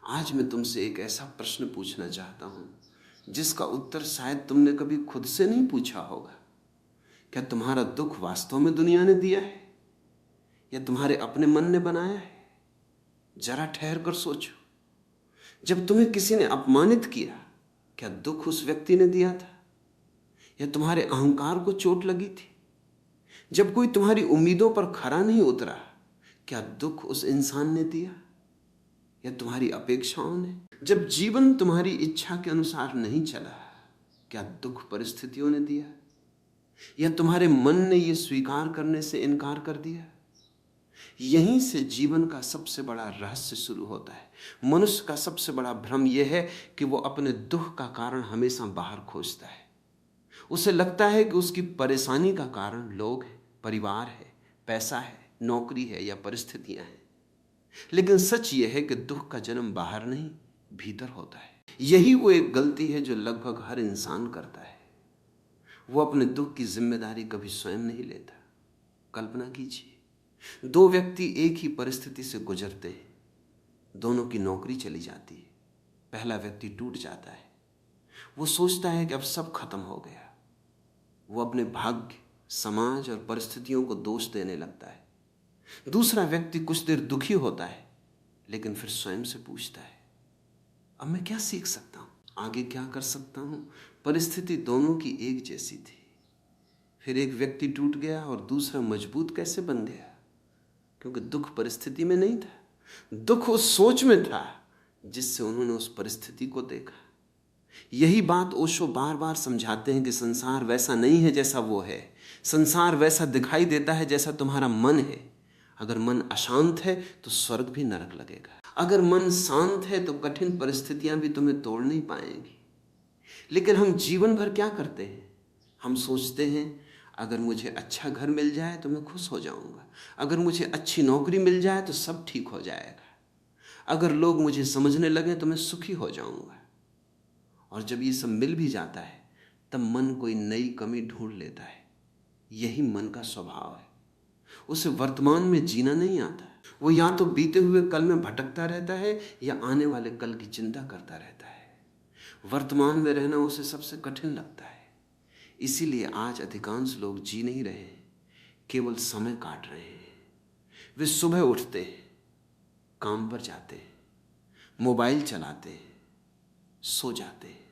आज मैं तुमसे एक ऐसा प्रश्न पूछना चाहता हूं जिसका उत्तर शायद तुमने कभी खुद से नहीं पूछा होगा। क्या तुम्हारा दुख वास्तव में दुनिया ने दिया है या तुम्हारे अपने मन ने बनाया है? जरा ठहर कर सोचो। जब तुम्हें किसी ने अपमानित किया, क्या दुख उस व्यक्ति ने दिया था या तुम्हारे अहंकार को चोट लगी थी? जब कोई तुम्हारी उम्मीदों पर खरा नहीं उतरा, क्या दुख उस इंसान ने दिया या तुम्हारी अपेक्षाओं ने? जब जीवन तुम्हारी इच्छा के अनुसार नहीं चला, क्या दुख परिस्थितियों ने दिया या तुम्हारे मन ने यह स्वीकार करने से इनकार कर दिया? यहीं से जीवन का सबसे बड़ा रहस्य शुरू होता है। मनुष्य का सबसे बड़ा भ्रम यह है कि वो अपने दुख का कारण हमेशा बाहर खोजता है। उसे लगता है कि उसकी परेशानी का कारण लोग हैं, परिवार है, पैसा है, नौकरी है या परिस्थितियां हैं। लेकिन सच यह है कि दुख का जन्म बाहर नहीं, भीतर होता है। यही वो एक गलती है जो लगभग हर इंसान करता है। वो अपने दुख की जिम्मेदारी कभी स्वयं नहीं लेता। कल्पना कीजिए, दो व्यक्ति एक ही परिस्थिति से गुजरते हैं, दोनों की नौकरी चली जाती है। पहला व्यक्ति टूट जाता है, वो सोचता है कि अब सब खत्म हो गया। वो अपने भाग्य, समाज और परिस्थितियों को दोष देने लगता है। दूसरा व्यक्ति कुछ देर दुखी होता है, लेकिन फिर स्वयं से पूछता है, अब मैं क्या सीख सकता हूं, आगे क्या कर सकता हूं? परिस्थिति दोनों की एक जैसी थी। फिर एक व्यक्ति टूट गया और दूसरा मजबूत कैसे बन गया? क्योंकि दुख परिस्थिति में नहीं था, दुख उस सोच में था जिससे उन्होंने उस परिस्थिति को देखा। यही बात ओशो बार बार समझाते हैं कि संसार वैसा नहीं है जैसा वो है। संसार वैसा दिखाई देता है जैसा तुम्हारा मन है। अगर मन अशांत है तो स्वर्ग भी नरक लगेगा। अगर मन शांत है तो कठिन परिस्थितियां भी तुम्हें तोड़ नहीं पाएंगी। लेकिन हम जीवन भर क्या करते हैं? हम सोचते हैं अगर मुझे अच्छा घर मिल जाए तो मैं खुश हो जाऊंगा, अगर मुझे अच्छी नौकरी मिल जाए तो सब ठीक हो जाएगा, अगर लोग मुझे समझने लगे तो मैं सुखी हो जाऊंगा। और जब ये सब मिल भी जाता है तब मन कोई नई कमी ढूंढ लेता है। यही मन का स्वभाव है। उसे वर्तमान में जीना नहीं आता। वो या तो बीते हुए कल में भटकता रहता है या आने वाले कल की चिंता करता रहता है। वर्तमान में रहना उसे सबसे कठिन लगता है। इसीलिए आज अधिकांश लोग जी नहीं रहे हैं, केवल समय काट रहे हैं। वे सुबह उठते हैं, काम पर जाते हैं, मोबाइल चलाते हैं, सो जाते हैं,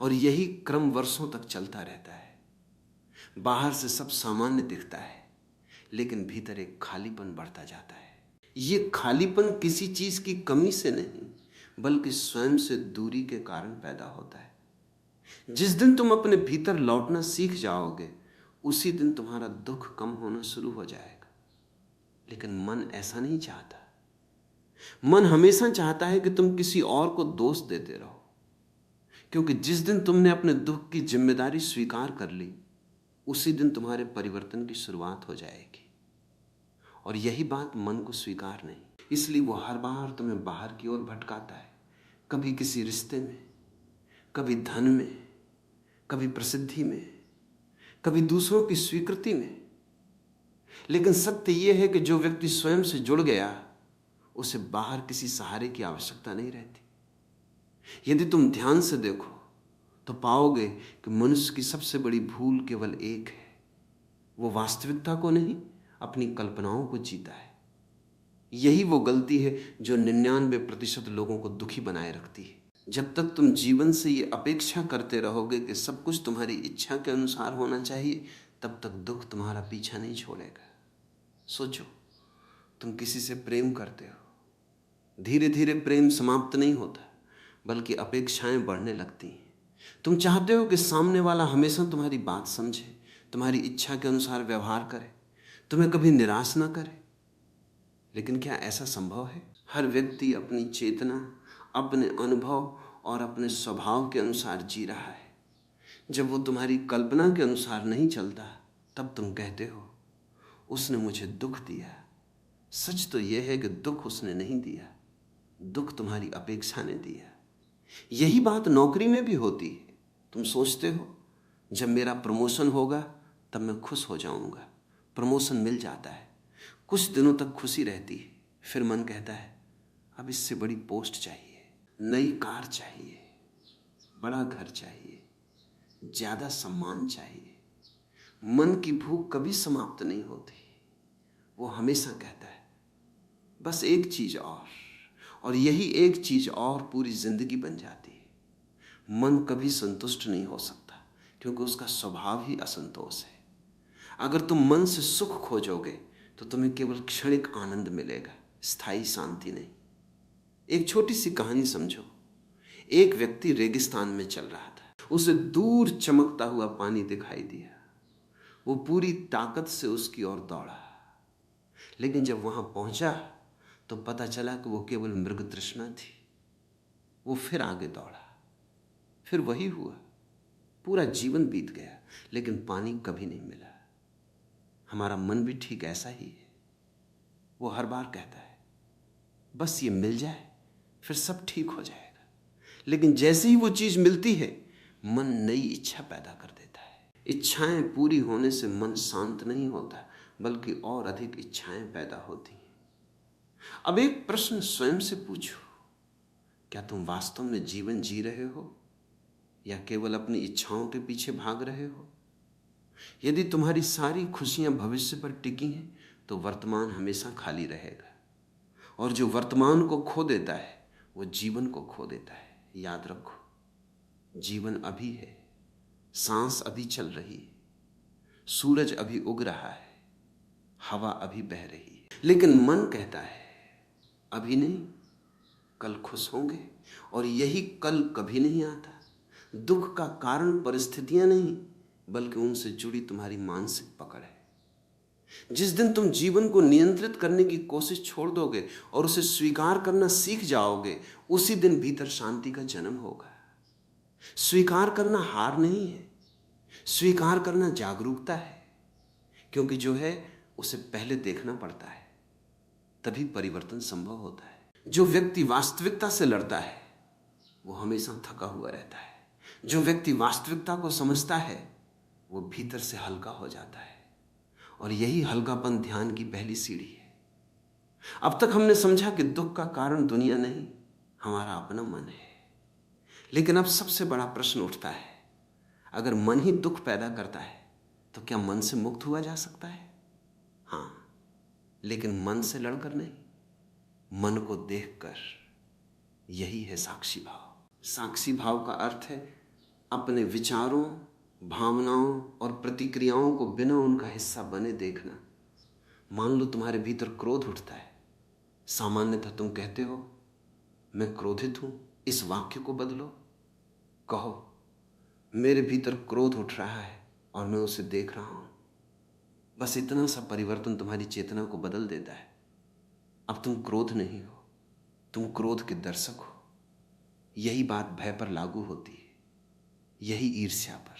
और यही क्रम वर्षों तक चलता रहता है। बाहर से सब सामान्य दिखता है, लेकिन भीतर एक खालीपन बढ़ता जाता है। ये खालीपन किसी चीज की कमी से नहीं, बल्कि स्वयं से दूरी के कारण पैदा होता है। जिस दिन तुम अपने भीतर लौटना सीख जाओगे, उसी दिन तुम्हारा दुख कम होना शुरू हो जाएगा। लेकिन मन ऐसा नहीं चाहता। मन हमेशा चाहता है कि तुम किसी और को दोष देते रहो, क्योंकि जिस दिन तुमने अपने दुख की जिम्मेदारी स्वीकार कर ली, उसी दिन तुम्हारे परिवर्तन की शुरुआत हो जाएगी। और यही बात मन को स्वीकार नहीं, इसलिए वो हर बार तुम्हें बाहर की ओर भटकाता है। कभी किसी रिश्ते में, कभी धन में, कभी प्रसिद्धि में, कभी दूसरों की स्वीकृति में। लेकिन सत्य यह है कि जो व्यक्ति स्वयं से जुड़ गया, उसे बाहर किसी सहारे की आवश्यकता नहीं रहती। यदि तुम ध्यान से देखो तो पाओगे कि मनुष्य की सबसे बड़ी भूल केवल एक है। वो वास्तविकता को नहीं, अपनी कल्पनाओं को जीता है। यही वो गलती है जो 99% लोगों को दुखी बनाए रखती है। जब तक तुम जीवन से ये अपेक्षा करते रहोगे कि सब कुछ तुम्हारी इच्छा के अनुसार होना चाहिए, तब तक दुख तुम्हारा पीछा नहीं छोड़ेगा। सोचो, तुम किसी से प्रेम करते हो, धीरे धीरे प्रेम समाप्त नहीं होता, बल्कि अपेक्षाएं बढ़ने लगती हैं। तुम चाहते हो कि सामने वाला हमेशा तुम्हारी बात समझे, तुम्हारी इच्छा के अनुसार व्यवहार करे, तुम्हें कभी निराश ना करे। लेकिन क्या ऐसा संभव है? हर व्यक्ति अपनी चेतना, अपने अनुभव और अपने स्वभाव के अनुसार जी रहा है। जब वो तुम्हारी कल्पना के अनुसार नहीं चलता, तब तुम कहते हो उसने मुझे दुख दिया। सच तो यह है कि दुख उसने नहीं दिया, दुख तुम्हारी अपेक्षा ने दिया। यही बात नौकरी में भी होती है। तुम सोचते हो जब मेरा प्रमोशन होगा तब मैं खुश हो जाऊंगा। प्रमोशन मिल जाता है, कुछ दिनों तक खुशी रहती है, फिर मन कहता है अब इससे बड़ी पोस्ट चाहिए, नई कार चाहिए, बड़ा घर चाहिए, ज्यादा सम्मान चाहिए। मन की भूख कभी समाप्त नहीं होती। वो हमेशा कहता है बस एक चीज और यही एक चीज और पूरी जिंदगी बन जाती है। मन कभी संतुष्ट नहीं हो सकता, क्योंकि उसका स्वभाव ही असंतोष है। अगर तुम मन से सुख खोजोगे तो तुम्हें केवल क्षणिक आनंद मिलेगा, स्थायी शांति नहीं। एक छोटी सी कहानी समझो। एक व्यक्ति रेगिस्तान में चल रहा था, उसे दूर चमकता हुआ पानी दिखाई दिया। वो पूरी ताकत से उसकी ओर दौड़ा, लेकिन जब वहां पहुंचा तो पता चला कि वो केवल मृग तृष्णा थी। वो फिर आगे दौड़ा, फिर वही हुआ। पूरा जीवन बीत गया, लेकिन पानी कभी नहीं मिला। हमारा मन भी ठीक ऐसा ही है। वो हर बार कहता है बस ये मिल जाए फिर सब ठीक हो जाएगा, लेकिन जैसे ही वो चीज मिलती है मन नई इच्छा पैदा कर देता है। इच्छाएं पूरी होने से मन शांत नहीं होता, बल्कि और अधिक इच्छाएं पैदा होती हैं। अब एक प्रश्न स्वयं से पूछो, क्या तुम वास्तव में जीवन जी रहे हो या केवल अपनी इच्छाओं के पीछे भाग रहे हो? यदि तुम्हारी सारी खुशियां भविष्य पर टिकी हैं तो वर्तमान हमेशा खाली रहेगा, और जो वर्तमान को खो देता है वो जीवन को खो देता है। याद रखो, जीवन अभी है, सांस अभी चल रही है, सूरज अभी उग रहा है, हवा अभी बह रही है। लेकिन मन कहता है अभी नहीं, कल खुश होंगे, और यही कल कभी नहीं आता। दुख का कारण परिस्थितियां नहीं, बल्कि उनसे जुड़ी तुम्हारी मानसिक पकड़ है। जिस दिन तुम जीवन को नियंत्रित करने की कोशिश छोड़ दोगे और उसे स्वीकार करना सीख जाओगे, उसी दिन भीतर शांति का जन्म होगा। स्वीकार करना हार नहीं है, स्वीकार करना जागरूकता है, क्योंकि जो है उसे पहले देखना पड़ता है, तभी परिवर्तन संभव होता है। जो व्यक्ति वास्तविकता से लड़ता है वो हमेशा थका हुआ रहता है। जो व्यक्ति वास्तविकता को समझता है वो भीतर से हल्का हो जाता है, और यही हल्कापन ध्यान की पहली सीढ़ी है। अब तक हमने समझा कि दुख का कारण दुनिया नहीं, हमारा अपना मन है। लेकिन अब सबसे बड़ा प्रश्न उठता है, अगर मन ही दुख पैदा करता है तो क्या मन से मुक्त हुआ जा सकता है? हाँ, लेकिन मन से लड़कर नहीं, मन को देखकर। यही है साक्षी भाव। साक्षी भाव का अर्थ है अपने विचारों, भावनाओं और प्रतिक्रियाओं को बिना उनका हिस्सा बने देखना। मान लो तुम्हारे भीतर क्रोध उठता है, सामान्यतः तुम कहते हो मैं क्रोधित हूं। इस वाक्य को बदलो, कहो मेरे भीतर क्रोध उठ रहा है और मैं उसे देख रहा हूं। बस इतना सा परिवर्तन तुम्हारी चेतना को बदल देता है। अब तुम क्रोध नहीं हो, तुम क्रोध के दर्शक हो। यही बात भय पर लागू होती है, यही ईर्ष्या पर,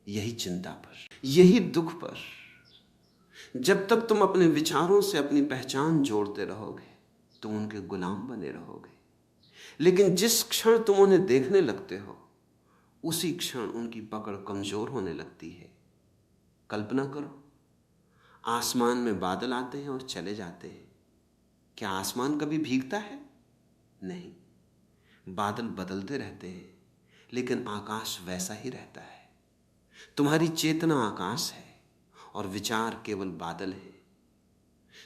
यही चिंता पर, यही दुख पर। जब तक तुम अपने विचारों से अपनी पहचान जोड़ते रहोगे तुम उनके गुलाम बने रहोगे। लेकिन जिस क्षण तुम उन्हें देखने लगते हो उसी क्षण उनकी पकड़ कमजोर होने लगती है। कल्पना करो, आसमान में बादल आते हैं और चले जाते हैं। क्या आसमान कभी भीगता है? नहीं, बादल बदलते रहते हैं, लेकिन आकाश वैसा ही रहता है। तुम्हारी चेतना आकाश है और विचार केवल बादल है।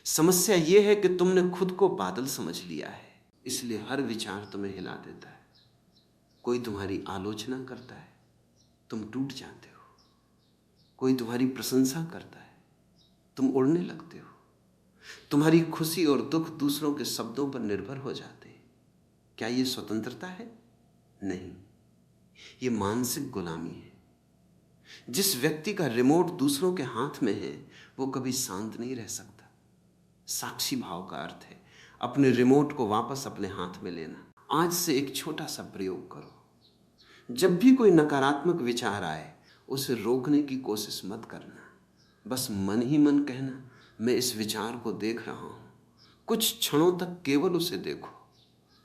समस्या यह है कि तुमने खुद को बादल समझ लिया है, इसलिए हर विचार तुम्हें हिला देता है। कोई तुम्हारी आलोचना करता है, तुम टूट जाते हो। कोई तुम्हारी प्रशंसा करता है, तुम उड़ने लगते हो। तुम्हारी खुशी और दुख दूसरों के शब्दों पर निर्भर हो जाते हैं। क्या ये स्वतंत्रता है? नहीं, ये मानसिक गुलामी है। जिस व्यक्ति का रिमोट दूसरों के हाथ में है वो कभी शांत नहीं रह सकता। साक्षी भाव का अर्थ है अपने रिमोट को वापस अपने हाथ में लेना। आज से एक छोटा सा प्रयोग करो। जब भी कोई नकारात्मक विचार आए उसे रोकने की कोशिश मत करना। बस मन ही मन कहना, मैं इस विचार को देख रहा हूं। कुछ क्षणों तक केवल उसे देखो,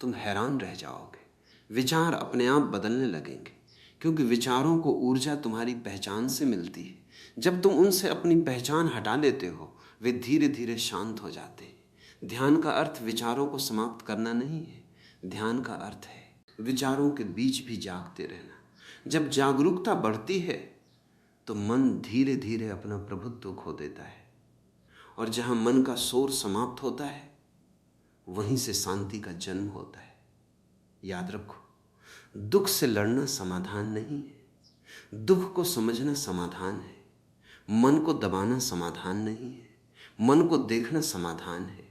तुम हैरान रह जाओगे। विचार अपने आप बदलने लगेंगे, क्योंकि विचारों को ऊर्जा तुम्हारी पहचान से मिलती है। जब तुम उनसे अपनी पहचान हटा लेते हो वे धीरे धीरे शांत हो जाते हैं। ध्यान का अर्थ विचारों को समाप्त करना नहीं है। ध्यान का अर्थ है विचारों के बीच भी जागते रहना। जब जागरूकता बढ़ती है तो मन धीरे धीरे अपना प्रभुत्व खो देता है, और जहां मन का शोर समाप्त होता है वहीं से शांति का जन्म होता है। याद रखो, दुख से लड़ना समाधान नहीं है, दुख को समझना समाधान है। मन को दबाना समाधान नहीं है, मन को देखना समाधान है।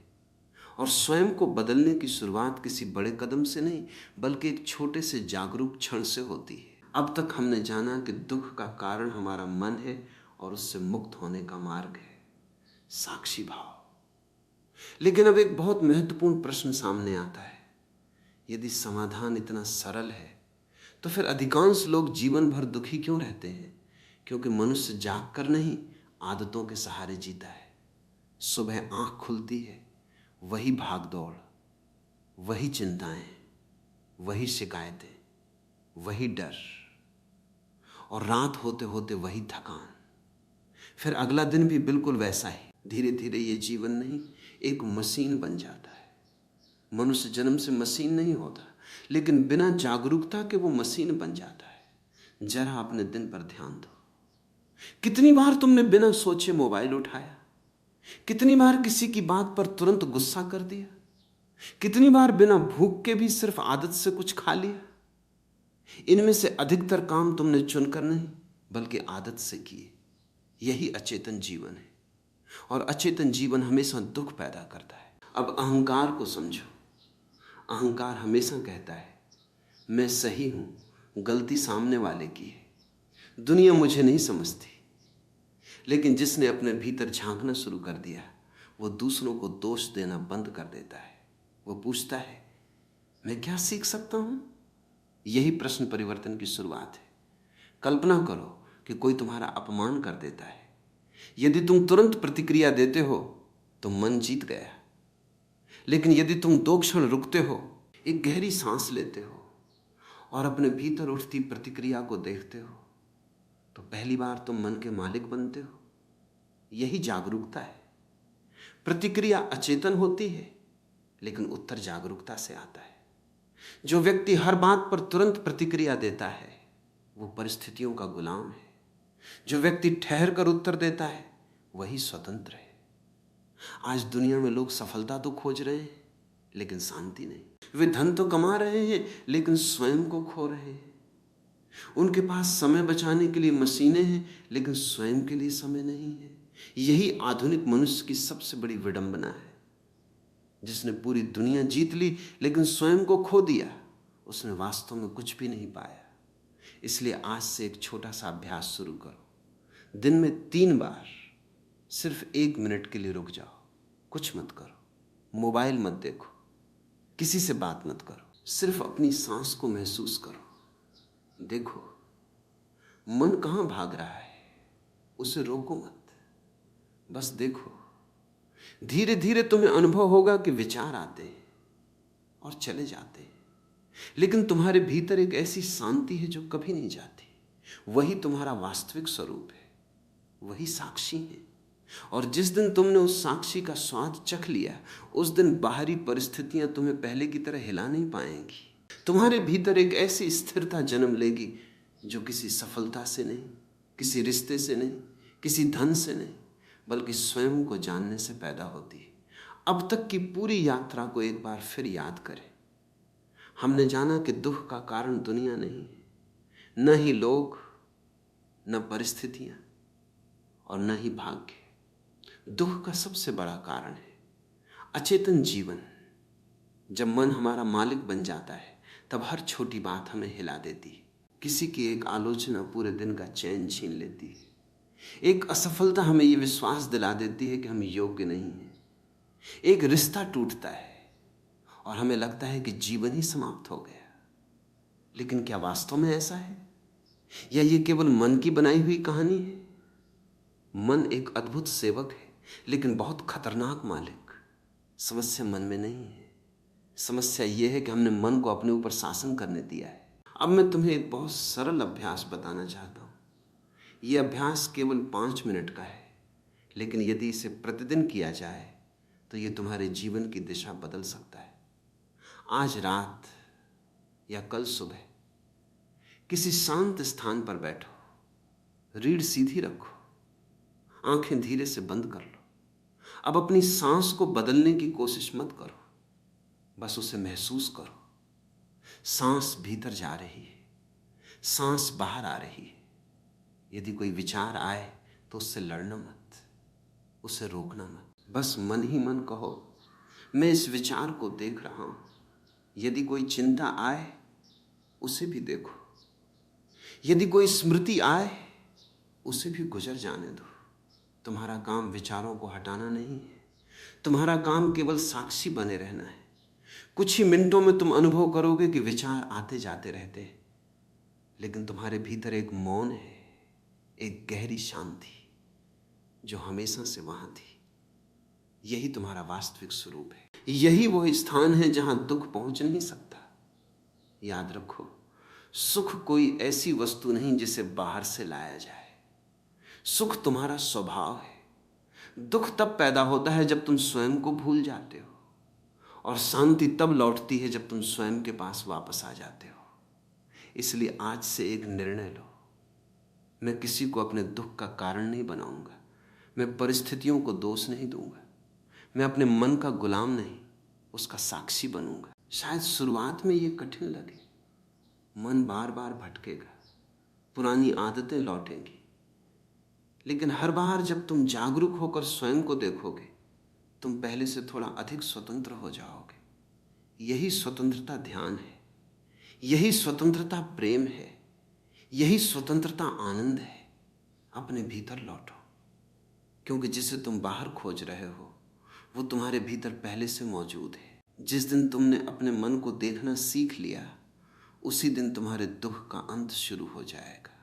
और स्वयं को बदलने की शुरुआत किसी बड़े कदम से नहीं, बल्कि एक छोटे से जागरूक क्षण से होती है। अब तक हमने जाना कि दुख का कारण हमारा मन है और उससे मुक्त होने का मार्ग है साक्षी भाव। लेकिन अब एक बहुत महत्वपूर्ण प्रश्न सामने आता है, यदि समाधान इतना सरल है तो फिर अधिकांश लोग जीवन भर दुखी क्यों रहते हैं? क्योंकि मनुष्य जाग कर नहीं, आदतों के सहारे जीता है। सुबह आंख खुलती है, वही भाग दौड़, वही चिंताएं, वही शिकायतें, वही डर, और रात होते होते वही थकान। फिर अगला दिन भी बिल्कुल वैसा ही। धीरे धीरे ये जीवन नहीं, एक मशीन बन जाता है। मनुष्य जन्म से मशीन नहीं होता, लेकिन बिना जागरूकता के वो मशीन बन जाता है। जरा अपने दिन पर ध्यान दो, कितनी बार तुमने बिना सोचे मोबाइल उठाया? कितनी बार किसी की बात पर तुरंत गुस्सा कर दिया? कितनी बार बिना भूख के भी सिर्फ आदत से कुछ खा लिया? इनमें से अधिकतर काम तुमने चुनकर नहीं, बल्कि आदत से किए। यही अचेतन जीवन है, और अचेतन जीवन हमेशा दुख पैदा करता है। अब अहंकार को समझो। अहंकार हमेशा कहता है मैं सही हूं, गलती सामने वाले की है, दुनिया मुझे नहीं समझती। लेकिन जिसने अपने भीतर झांकना शुरू कर दिया, वो दूसरों को दोष देना बंद कर देता है। वो पूछता है मैं क्या सीख सकता हूं? यही प्रश्न परिवर्तन की शुरुआत है। कल्पना करो कि कोई तुम्हारा अपमान कर देता है। यदि तुम तुरंत प्रतिक्रिया देते हो तो मन जीत गया। लेकिन यदि तुम 2 क्षण रुकते हो, एक गहरी सांस लेते हो और अपने भीतर उठती प्रतिक्रिया को देखते हो, तो पहली बार तुम मन के मालिक बनते हो। यही जागरूकता है। प्रतिक्रिया अचेतन होती है, लेकिन उत्तर जागरूकता से आता है। जो व्यक्ति हर बात पर तुरंत प्रतिक्रिया देता है, वो परिस्थितियों का गुलाम है। जो व्यक्ति ठहर कर उत्तर देता है, वही स्वतंत्र है। आज दुनिया में लोग सफलता तो खोज रहे हैं, लेकिन शांति नहीं। वे धन तो कमा रहे हैं, लेकिन स्वयं को खो रहे हैं। उनके पास समय बचाने के लिए मशीनें हैं, लेकिन स्वयं के लिए समय नहीं है। यही आधुनिक मनुष्य की सबसे बड़ी विडंबना है। जिसने पूरी दुनिया जीत ली, लेकिन स्वयं को खो दिया, उसने वास्तव में कुछ भी नहीं पाया। इसलिए आज से एक छोटा सा अभ्यास शुरू करो। दिन में 3 बार सिर्फ 1 मिनट के लिए रुक जाओ, कुछ मत करो, मोबाइल मत देखो, किसी से बात मत करो, सिर्फ अपनी सांस को महसूस करो। देखो मन कहाँ भाग रहा है, उसे रोको मत, बस देखो। धीरे धीरे तुम्हें अनुभव होगा कि विचार आते हैं और चले जाते हैं, लेकिन तुम्हारे भीतर एक ऐसी शांति है जो कभी नहीं जाती। वही तुम्हारा वास्तविक स्वरूप है, वही साक्षी है। और जिस दिन तुमने उस साक्षी का स्वाद चख लिया, उस दिन बाहरी परिस्थितियां तुम्हें पहले की तरह हिला नहीं पाएंगी। तुम्हारे भीतर एक ऐसी स्थिरता जन्म लेगी जो किसी सफलता से नहीं, किसी रिश्ते से नहीं, किसी धन से नहीं, बल्कि स्वयं को जानने से पैदा होती है। अब तक की पूरी यात्रा को एक बार फिर याद करें। हमने जाना कि दुख का कारण दुनिया नहीं है, न ही लोग, न परिस्थितियां, और न ही भाग्य। दुख का सबसे बड़ा कारण है अचेतन जीवन। जब मन हमारा मालिक बन जाता है, तब हर छोटी बात हमें हिला देती है। किसी की एक आलोचना पूरे दिन का चैन छीन लेती है। एक असफलता हमें यह विश्वास दिला देती है कि हम योग्य नहीं हैं। एक रिश्ता टूटता है और हमें लगता है कि जीवन ही समाप्त हो गया। लेकिन क्या वास्तव में ऐसा है, या ये केवल मन की बनाई हुई कहानी है? मन एक अद्भुत सेवक है, लेकिन बहुत खतरनाक मालिक। समस्या मन में नहीं है, समस्या यह है कि हमने मन को अपने ऊपर शासन करने दिया है। अब मैं तुम्हें एक बहुत सरल अभ्यास बताना चाहता हूं। यह अभ्यास केवल 5 मिनट का है, लेकिन यदि इसे प्रतिदिन किया जाए तो ये तुम्हारे जीवन की दिशा बदल सकता है। आज रात या कल सुबह किसी शांत स्थान पर बैठो, रीढ़ सीधी रखो, आंखें धीरे से बंद कर लो। अब अपनी सांस को बदलने की कोशिश मत करो, बस उसे महसूस करो। सांस भीतर जा रही है, सांस बाहर आ रही है। यदि कोई विचार आए तो उससे लड़ना मत, उसे रोकना मत। बस मन ही मन कहो, मैं इस विचार को देख रहा हूं। यदि कोई चिंता आए उसे भी देखो, यदि कोई स्मृति आए उसे भी गुजर जाने दो। तुम्हारा काम विचारों को हटाना नहीं है, तुम्हारा काम केवल साक्षी बने रहना है। कुछ ही मिनटों में तुम अनुभव करोगे कि विचार आते जाते रहते हैं, लेकिन तुम्हारे भीतर एक मौन है, एक गहरी शांति जो हमेशा से वहां थी। यही तुम्हारा वास्तविक स्वरूप है। यही वो स्थान है जहां दुख पहुंच नहीं सकता। याद रखो, सुख कोई ऐसी वस्तु नहीं जिसे बाहर से लाया जाए। सुख तुम्हारा स्वभाव है। दुख तब पैदा होता है जब तुम स्वयं को भूल जाते हो, और शांति तब लौटती है जब तुम स्वयं के पास वापस आ जाते हो। इसलिए आज से एक निर्णय लो, मैं किसी को अपने दुख का कारण नहीं बनाऊंगा, मैं परिस्थितियों को दोष नहीं दूंगा, मैं अपने मन का गुलाम नहीं, उसका साक्षी बनूंगा। शायद शुरुआत में ये कठिन लगे, मन बार बार भटकेगा, पुरानी आदतें लौटेंगी, लेकिन हर बार जब तुम जागरूक होकर स्वयं को देखोगे, तुम पहले से थोड़ा अधिक स्वतंत्र हो जाओगे। यही स्वतंत्रता ध्यान है, यही स्वतंत्रता प्रेम है, यही स्वतंत्रता आनंद है। अपने भीतर लौटो, क्योंकि जिसे तुम बाहर खोज रहे हो वो तुम्हारे भीतर पहले से मौजूद है। जिस दिन तुमने अपने मन को देखना सीख लिया, उसी दिन तुम्हारे दुख का अंत शुरू हो जाएगा।